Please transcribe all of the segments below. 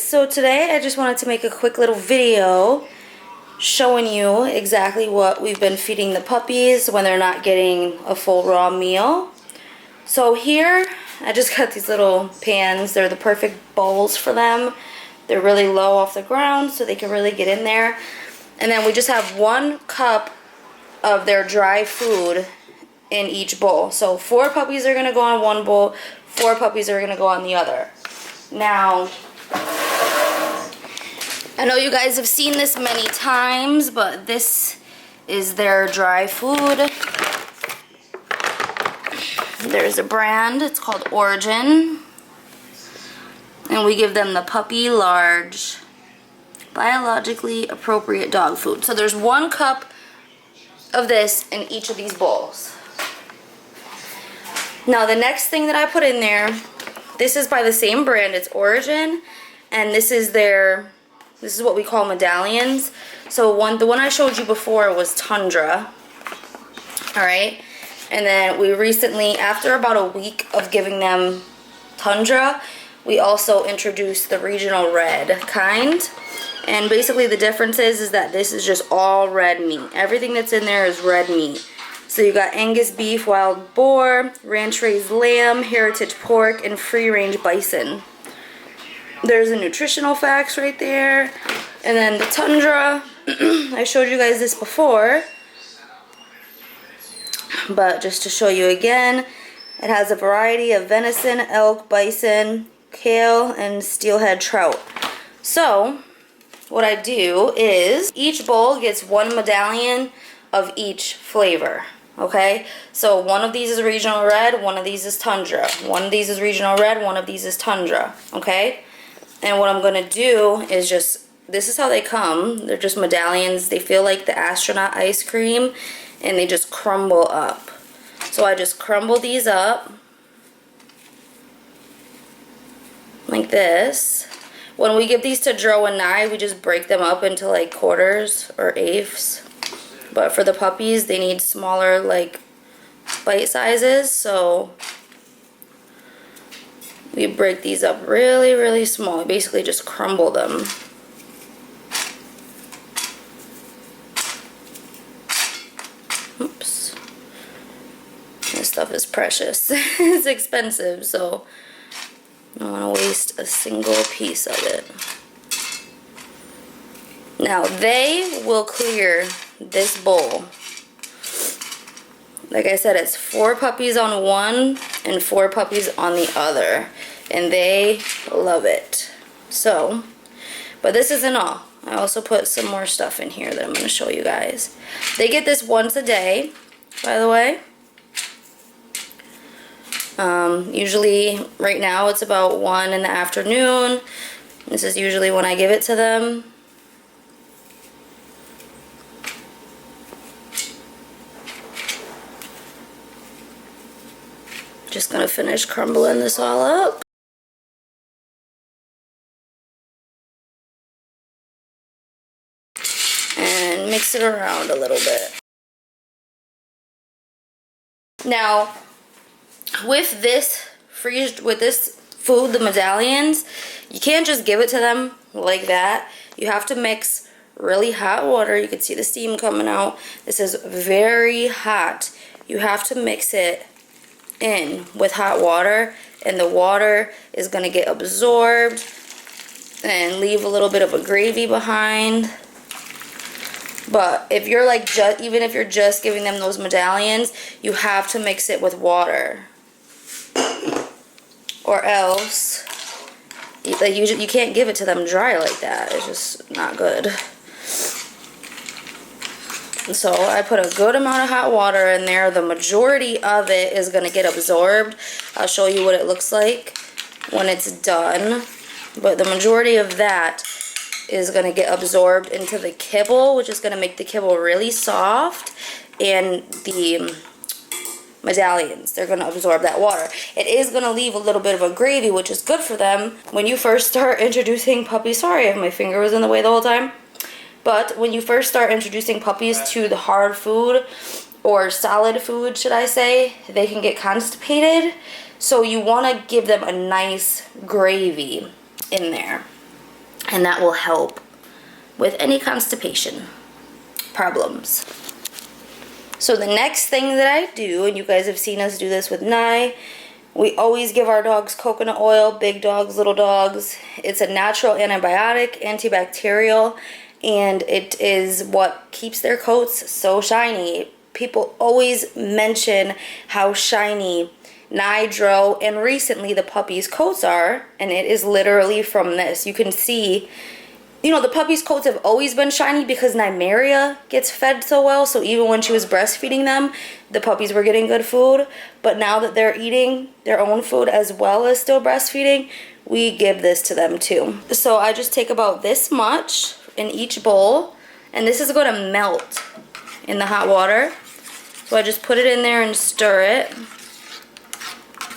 so today I just wanted to make a quick little video showing you exactly what we've been feeding the puppies when they're not getting a full raw meal. So here I just got these little pans. They're the perfect bowls for them. They're really low off the ground so they can really get in there. And then we just have 1 cup of their dry food in each bowl. So 4 puppies are gonna go on one bowl, 4 puppies are gonna go on the other. Now, I know you guys have seen this many times, but this is their dry food. There's a brand, it's called Origin. And we give them the Puppy Large biologically appropriate dog food. So there's 1 cup of this in each of these bowls. Now the next thing that I put in there, this is by the same brand, it's Origin, and this is what we call medallions. So the one I showed you before was Tundra. Alright, and then we recently, after about a week of giving them Tundra, we also introduced the regional red kind. And basically the difference is that this is just all red meat. Everything that's in there is red meat. So you got Angus beef, wild boar, ranch raised lamb, heritage pork, and free range bison. There's the nutritional facts right there. And then the Tundra, I showed you guys this before, but just to show you again, it has a variety of venison, elk, bison, kale, and steelhead trout. So what I do is each bowl gets 1 medallion of each flavor. Okay, so one of these is regional red, one of these is Tundra, one of these is regional red, one of these is Tundra. Okay, and what I'm gonna do is this is how they come. They're just medallions. They feel like the astronaut ice cream, and they just crumble up. So I just crumble these up like this. When we give these to Dro and Nyi, we just break them up into like quarters or eighths. But for the puppies, they need smaller, like, bite sizes, so we break these up really, really small. We basically just crumble them. Oops. This stuff is precious. It's expensive, so I don't want to waste a single piece of it. Now, they will clear this bowl. Like I said, it's 4 puppies on one and 4 puppies on the other, and they love it. So, but this isn't all. I also put some more stuff in here that I'm going to show you guys. They get this once a day, by the way. Usually, right now, it's about 1 in the afternoon. This is usually when I give it to them. Just gonna finish crumbling this all up. And mix it around a little bit. Now, with this food, the medallions, you can't just give it to them like that. You have to mix really hot water. You can see the steam coming out. This is very hot. You have to mix it in with hot water, and the water is going to get absorbed and leave a little bit of a gravy behind. But if you're like even if you're just giving them those medallions, you have to mix it with water, or else like you can't give it to them dry like that. It's just not good. So I put a good amount of hot water in there. The majority of it is going to get absorbed. I'll show you what it looks like when it's done. But the majority of that is going to get absorbed into the kibble, which is going to make the kibble really soft. And the medallions, they're going to absorb that water. It is going to leave a little bit of a gravy, which is good for them when you first start introducing puppies. Sorry if my finger was in the way the whole time. But when you first start introducing puppies to the hard food, or solid food, should I say, they can get constipated. So you want to give them a nice gravy in there. and that will help with any constipation problems. So the next thing that I do, and you guys have seen us do this with Nyi, we always give our dogs coconut oil, big dogs, little dogs. It's a natural antibiotic, antibacterial, and it is what keeps their coats so shiny. People always mention how shiny Nyi, Dro, and recently the puppies' coats are, and it is literally from this. You can see, you know, the puppies' coats have always been shiny because Nymeria gets fed so well, so even when she was breastfeeding them, the puppies were getting good food. But now that they're eating their own food as well as still breastfeeding, we give this to them too. So I just take about this much in each bowl, and this is going to melt in the hot water. So I just put it in there and stir it,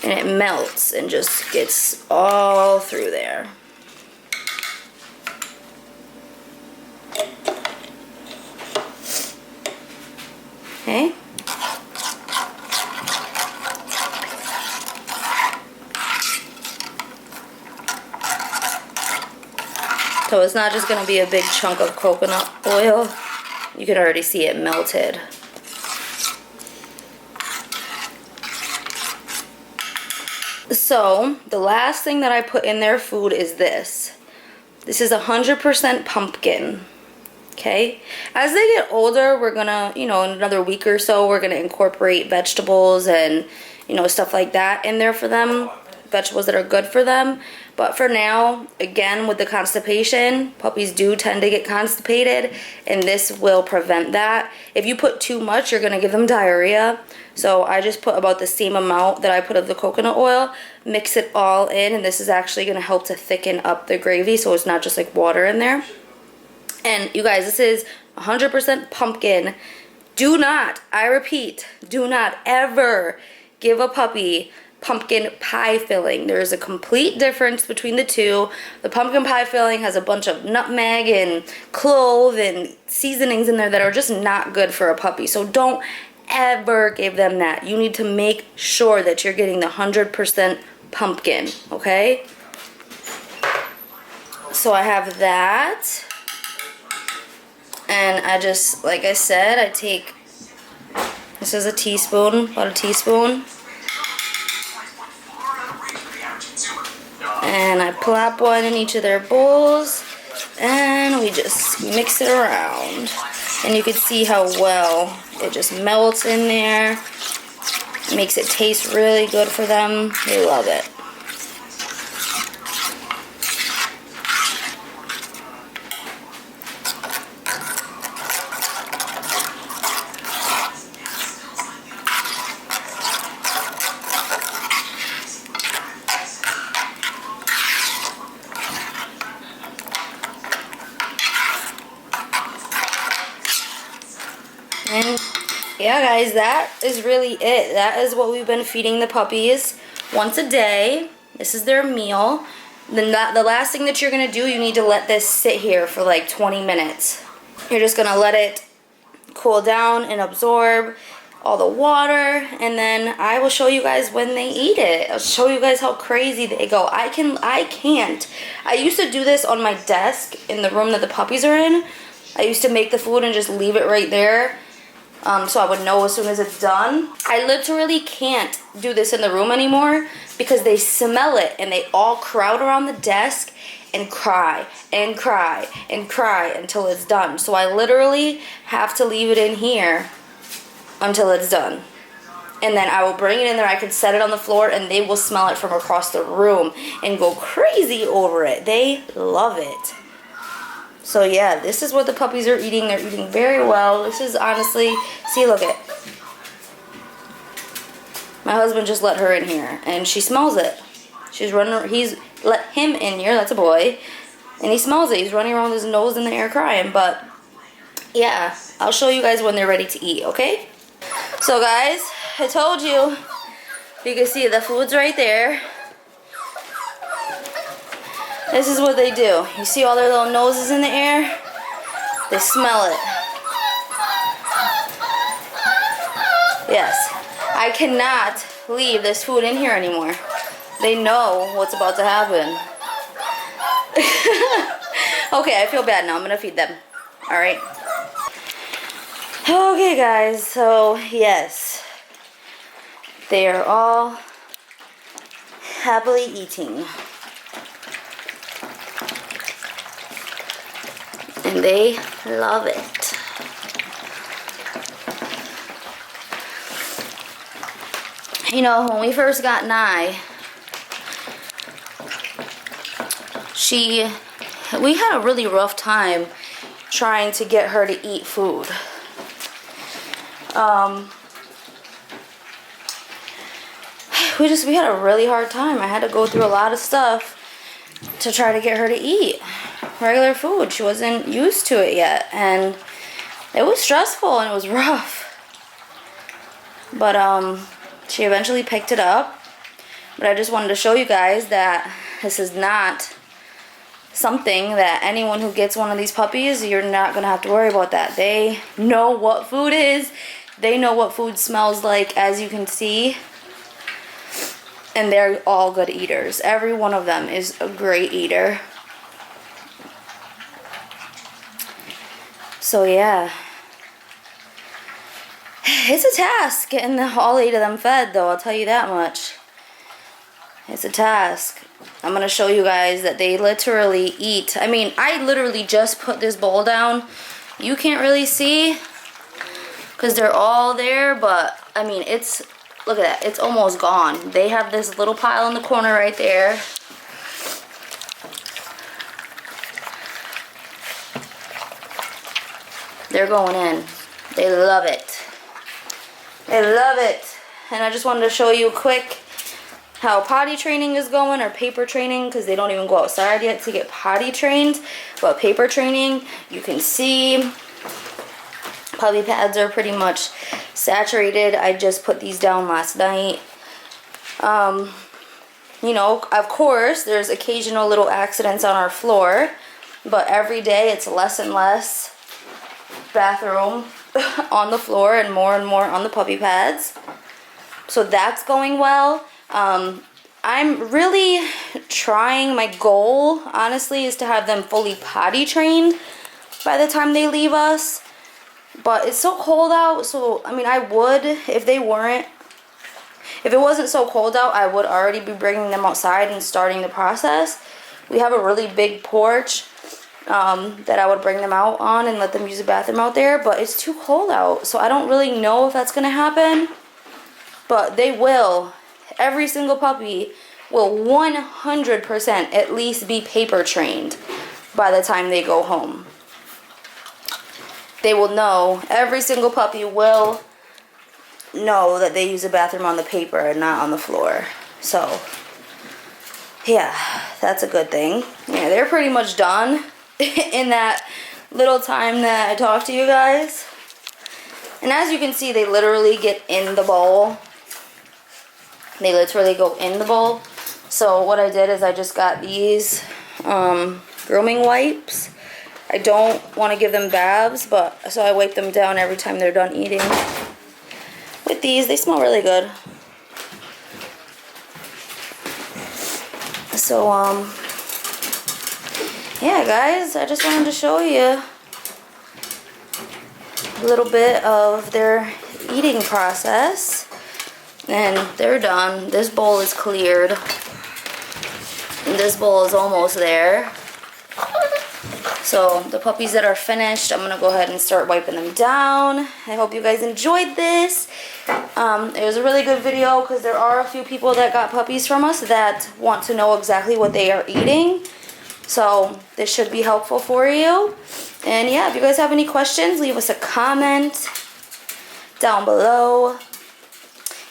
and it melts and just gets all through there. Okay. So it's not just going to be a big chunk of coconut oil. You can already see it melted. So the last thing that I put in their food is this. This is 100% pumpkin. Okay, as they get older, we're gonna, you know, in another week or so, we're gonna incorporate vegetables and, you know, stuff like that in there for them, vegetables that are good for them. But for now, again, with the constipation, puppies do tend to get constipated, and this will prevent that. If you put too much, you're gonna give them diarrhea. So I just put about the same amount that I put of the coconut oil, mix it all in, and this is actually gonna help to thicken up the gravy so it's not just like water in there. And you guys, this is 100% pumpkin. Do not, I repeat, do not ever give a puppy pumpkin pie filling. There is a complete difference between the two. The pumpkin pie filling has a bunch of nutmeg and clove and seasonings in there that are just not good for a puppy. So don't ever give them that. You need to make sure that you're getting the 100% pumpkin, okay? So I have that. And I just, like I said, I take, this is a teaspoon, about a teaspoon. And I plop one in each of their bowls. And we just mix it around. And you can see how well it just melts in there. It makes it taste really good for them. They love it. And yeah, guys, that is really it. That is what we've been feeding the puppies once a day. This is their meal. Then the last thing that you're going to do, you need to let this sit here for like 20 minutes. You're just going to let it cool down and absorb all the water, and then I will show you guys when they eat it. I'll show you guys how crazy they go. I can't. I used to do this on my desk in the room that the puppies are in. I used to make the food and just leave it right there. So I would know as soon as it's done. I literally can't do this in the room anymore because they smell it and they all crowd around the desk and cry and cry and cry until it's done. So I literally have to leave it in here until it's done. And then I will bring it in there. I can set it on the floor and they will smell it from across the room and go crazy over it. They love it. So yeah, this is what the puppies are eating. They're eating very well. This is honestly, see, look at it. My husband just let her in here and she smells it. She's running, he's let him in here, that's a boy, and he smells it. He's running around with his nose in the air crying. But yeah, I'll show you guys when they're ready to eat, okay? So guys, I told you, you can see the food's right there. This is what they do. You see all their little noses in the air? They smell it. Yes. I cannot leave this food in here anymore. They know what's about to happen. Okay, I feel bad now. I'm gonna feed them. All right. Okay, guys. So yes, they are all happily eating, and they love it. You know, when we first got Nyi, we had a really rough time trying to get her to eat food. We had a really hard time. I had to go through a lot of stuff to try to get her to eat regular food. She wasn't used to it yet, and it was stressful and it was rough. But she eventually picked it up. But I just wanted to show you guys that this is not something that anyone who gets one of these puppies, you're not gonna have to worry about that. They know what food is. They know what food smells like, as you can see. And they're all good eaters. Every one of them is a great eater. So yeah. It's a task getting all 8 of them fed, though, I'll tell you that much. It's a task. I'm going to show you guys that they literally eat. I mean, I literally just put this bowl down. You can't really see because they're all there, but I mean, it's, look at that, it's almost gone. They have this little pile in the corner right there. They're going in. They love it. They love it. And I just wanted to show you quick how potty training is going, or paper training, because they don't even go outside yet to get potty trained. But paper training, you can see puppy pads are pretty much saturated. I just put these down last night. You know, of course, there's occasional little accidents on our floor, but every day it's less and less bathroom on the floor and more on the puppy pads. So that's going well. I'm really trying, my goal, honestly, is to have them fully potty trained by the time they leave us. But it's so cold out, so, I mean, I would, if it wasn't so cold out, I would already be bringing them outside and starting the process. We have a really big porch that I would bring them out on and let them use the bathroom out there, but it's too cold out, so I don't really know if that's going to happen. But they will. Every single puppy will 100% at least be paper trained by the time they go home. They will know. Every single puppy will know that they use the bathroom on the paper and not on the floor. So, yeah, that's a good thing. Yeah, they're pretty much done in that little time that I talked to you guys. And as you can see, they literally get in the bowl. They literally go in the bowl. So what I did is I just got these grooming wipes. I don't want to give them babs, but so I wipe them down every time they're done eating. With these, they smell really good. So yeah, guys, I just wanted to show you a little bit of their eating process. And they're done. This bowl is cleared. And this bowl is almost there. So the puppies that are finished, I'm going to go ahead and start wiping them down. I hope you guys enjoyed this. It was a really good video because there are a few people that got puppies from us that want to know exactly what they are eating. So this should be helpful for you. And yeah, if you guys have any questions, leave us a comment down below.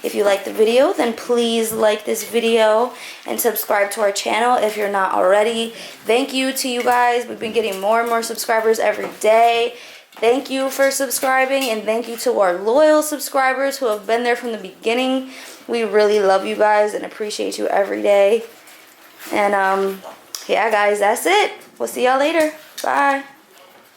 If you like the video, then please like this video and subscribe to our channel if you're not already. Thank you to you guys. We've been getting more and more subscribers every day. Thank you for subscribing, and thank you to our loyal subscribers who have been there from the beginning. We really love you guys and appreciate you every day. And yeah, guys, that's it. We'll see y'all later. Bye.